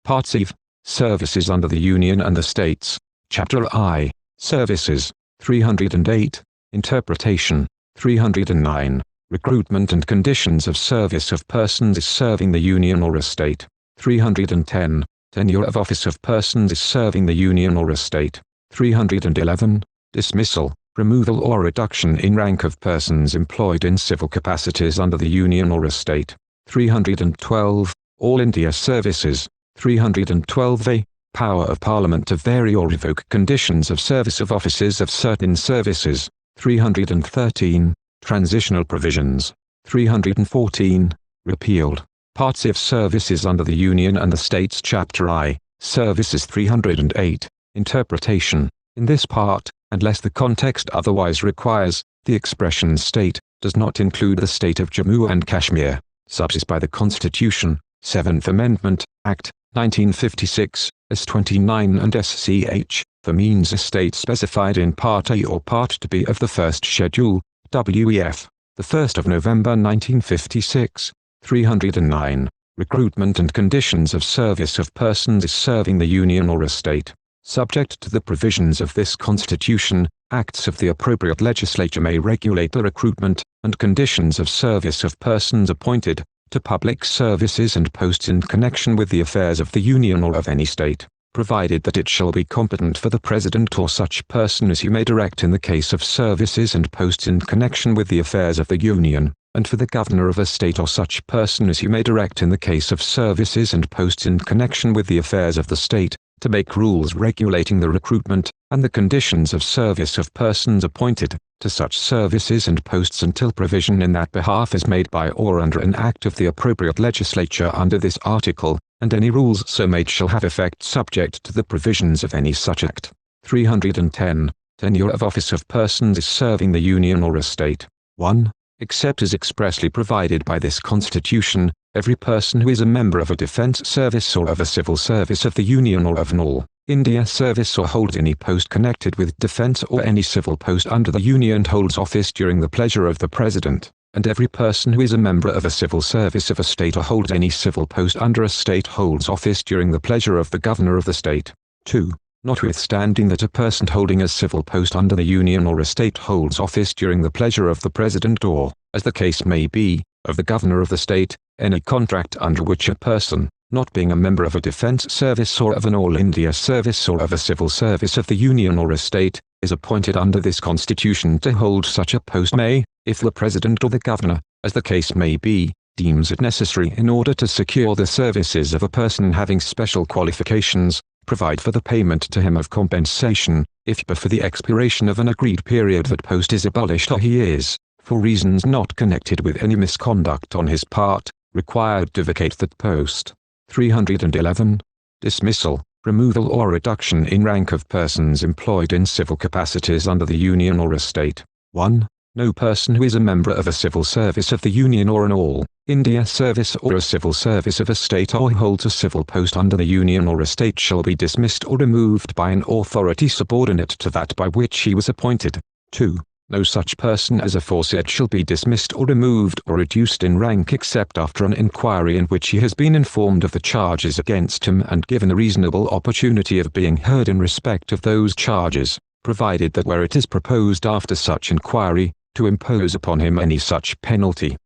Part XIV, Services under the Union and the States, Chapter I, Services, 308, Interpretation, 309, Recruitment and Conditions of Service of Persons serving the Union or a State, 310, Tenure of Office of Persons serving the Union or a State, 311, Dismissal, Removal or Reduction in Rank of Persons employed in civil capacities under the Union or a State, 312, All India Services, 312a, Power of Parliament to vary or revoke conditions of service of officers of certain services, 313, Transitional Provisions, 314, Repealed, Parts of Services under the Union and the States Chapter I, Services 308, Interpretation. In this part, unless the context otherwise requires, the expression state does not include the state of Jammu and Kashmir, such as by the Constitution, 7th Amendment, Act, 1956, as 29 and sch, for means a state specified in Part A or Part B of the First Schedule, WEF, the 1st of November 1956, 309, Recruitment and Conditions of Service of Persons serving the Union or a State. Subject to the provisions of this Constitution, acts of the appropriate legislature may regulate the recruitment and conditions of service of persons appointed to public services and posts in connection with the affairs of the Union or of any state, provided that it shall be competent for the President or such person as he may direct in the case of services and posts in connection with the affairs of the Union, and for the Governor of a state or such person as he may direct in the case of services and posts in connection with the affairs of the state, to make rules regulating the recruitment and the conditions of service of persons appointed to such services and posts until provision in that behalf is made by or under an act of the appropriate legislature under this article, and any rules so made shall have effect subject to the provisions of any such act. 310. Tenure of office of persons serving the Union or a State. 1. Except as expressly provided by this Constitution, every person who is a member of a defense service or of a civil service of the Union or of an all India service or holds any post connected with defense or any civil post under the Union holds office during the pleasure of the President, and every person who is a member of a civil service of a state or holds any civil post under a state holds office during the pleasure of the Governor of the state. 2. Notwithstanding that a person holding a civil post under the Union or a state holds office during the pleasure of the President or, as the case may be, of the Governor of the state, any contract under which a person, not being a member of a defense service or of an all India service or of a civil service of the Union or a state, is appointed under this Constitution to hold such a post may, if the President or the Governor, as the case may be, deems it necessary in order to secure the services of a person having special qualifications, provide for the payment to him of compensation, if before the expiration of an agreed period that post is abolished or he is, for reasons not connected with any misconduct on his part, required to vacate that post. 311. Dismissal, removal or reduction in rank of persons employed in civil capacities under the Union or a state. 1. No person who is a member of a civil service of the Union or an all India service or a civil service of a state or holds a civil post under the Union or a state shall be dismissed or removed by an authority subordinate to that by which he was appointed. 2. No such person as aforesaid shall be dismissed or removed or reduced in rank except after an inquiry in which he has been informed of the charges against him and given a reasonable opportunity of being heard in respect of those charges, provided that where it is proposed after such inquiry, to impose upon him any such penalty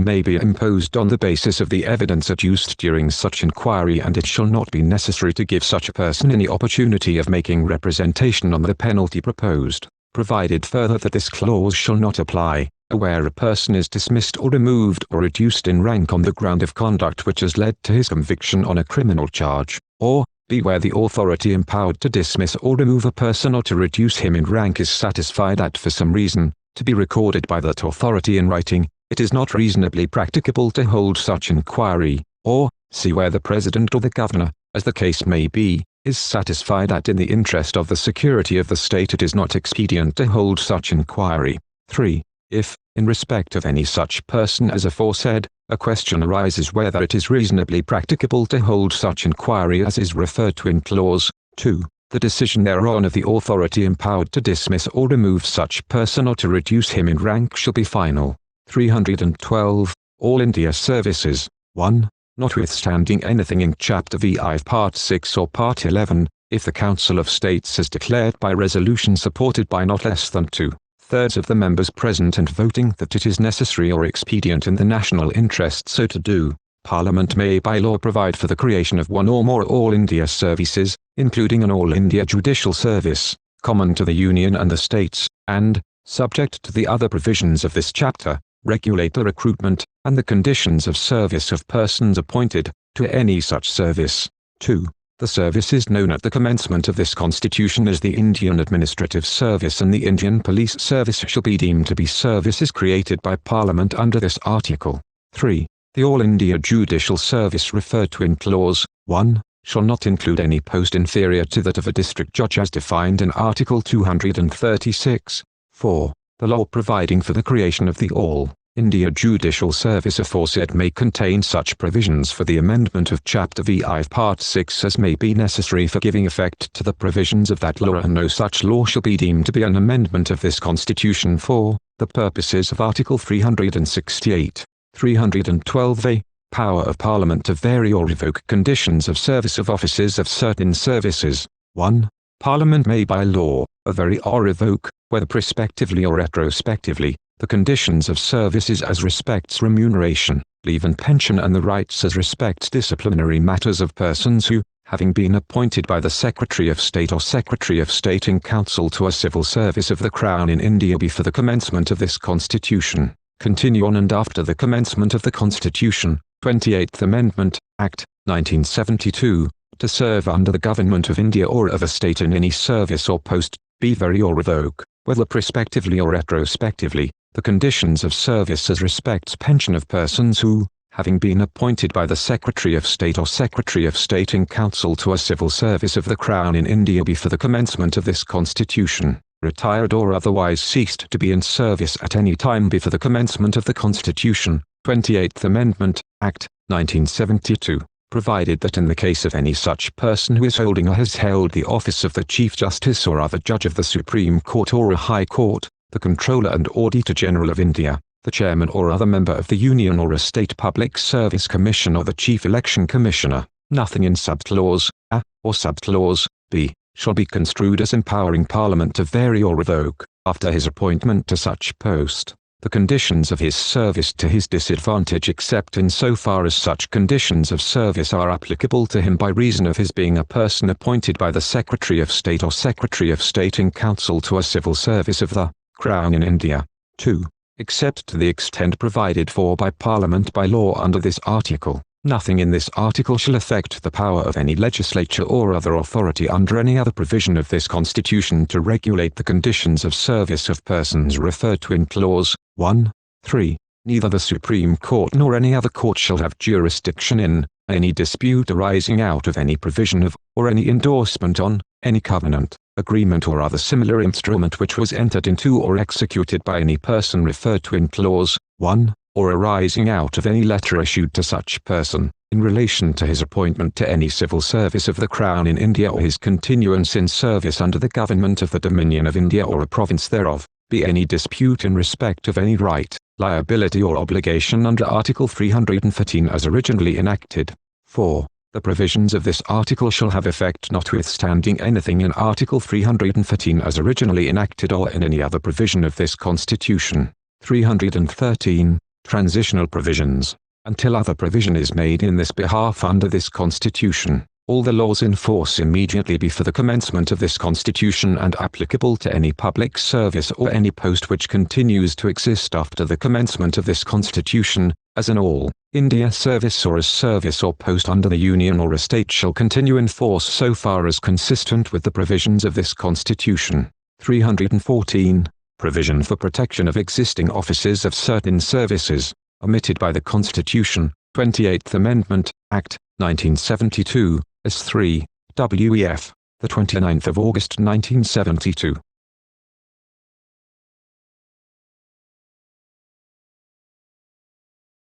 may be imposed on the basis of the evidence adduced during such inquiry, and it shall not be necessary to give such a person any opportunity of making representation on the penalty proposed, provided further that this clause shall not apply, where a person is dismissed or removed or reduced in rank on the ground of conduct which has led to his conviction on a criminal charge, or, b. where the authority empowered to dismiss or remove a person or to reduce him in rank is satisfied that for some reason, to be recorded by that authority in writing, it is not reasonably practicable to hold such inquiry, or, c. where the President or the Governor, as the case may be, is satisfied that in the interest of the security of the state it is not expedient to hold such inquiry. 3. If, in respect of any such person as aforesaid, a question arises whether it is reasonably practicable to hold such inquiry as is referred to in clause 2, the decision thereon of the authority empowered to dismiss or remove such person or to reduce him in rank shall be final. 312. All India Services. 1. notwithstanding anything in Chapter VI Part 6 or Part 11, if the Council of States has declared by resolution supported by not less than 2/3 of the members present and voting that it is necessary or expedient in the national interest so to do, Parliament may by law provide for the creation of one or more All India services, including an All India Judicial Service, common to the Union and the States, and, subject to the other provisions of this chapter, regulate the recruitment and the conditions of service of persons appointed to any such service. 2. The services known at the commencement of this Constitution as the Indian Administrative Service and the Indian Police Service shall be deemed to be services created by Parliament under this article. 3. The All India Judicial Service referred to in Clause 1, shall not include any post inferior to that of a district judge as defined in Article 236. 4. The law providing for the creation of the All India Judicial Service aforesaid may contain such provisions for the amendment of Chapter VI Part 6 as may be necessary for giving effect to the provisions of that law, and no such law shall be deemed to be an amendment of this Constitution for the purposes of Article 368. 312a. Power of Parliament to vary or revoke conditions of service of officers of certain services. 1. Parliament may by law, vary or revoke, whether prospectively or retrospectively, the conditions of services as respects remuneration, leave and pension, and the rights as respects disciplinary matters of persons who, having been appointed by the Secretary of State or Secretary of State in Council to a civil service of the Crown in India before the commencement of this Constitution, continue on and after the commencement of the Constitution, 28th Amendment, Act, 1972, to serve under the Government of India or of a state in any service or post, be vary or revoke, whether prospectively or retrospectively, the conditions of service as respects pension of persons who, having been appointed by the Secretary of State or Secretary of State in Council to a civil service of the Crown in India before the commencement of this Constitution, retired or otherwise ceased to be in service at any time before the commencement of the Constitution, 28th Amendment, Act, 1972, provided that in the case of any such person who is holding or has held the office of the Chief Justice or other Judge of the Supreme Court or a High Court, the Controller and Auditor General of India, the Chairman or other member of the Union or a State Public Service Commission or the Chief Election Commissioner, nothing in subclause A or subclause B shall be construed as empowering Parliament to vary or revoke, after his appointment to such post, the conditions of his service to his disadvantage except in so far as such conditions of service are applicable to him by reason of his being a person appointed by the Secretary of State or Secretary of State in Council to a civil service of the Crown in India. 2. Except to the extent provided for by Parliament by law under this article, nothing in this article shall affect the power of any legislature or other authority under any other provision of this Constitution to regulate the conditions of service of persons referred to in Clause 1. 3. Neither the Supreme Court nor any other court shall have jurisdiction in any dispute arising out of any provision of, or any endorsement on, any covenant, agreement or other similar instrument which was entered into or executed by any person referred to in Clause 1, or arising out of any letter issued to such person, in relation to his appointment to any civil service of the Crown in India or his continuance in service under the government of the Dominion of India or a province thereof, be any dispute in respect of any right, liability or obligation under Article 313 as originally enacted. 4. The provisions of this article shall have effect notwithstanding anything in Article 313 as originally enacted or in any other provision of this Constitution. 313. Transitional provisions. Until other provision is made in this behalf under this Constitution, all the laws in force immediately before the commencement of this Constitution and applicable to any public service or any post which continues to exist after the commencement of this Constitution, as an All India service or as service or post under the Union or a state shall continue in force so far as consistent with the provisions of this Constitution. 314. Provision for protection of existing offices of certain services, omitted by the Constitution, 28th Amendment, Act, 1972, as 3, WEF, the 29th of August 1972.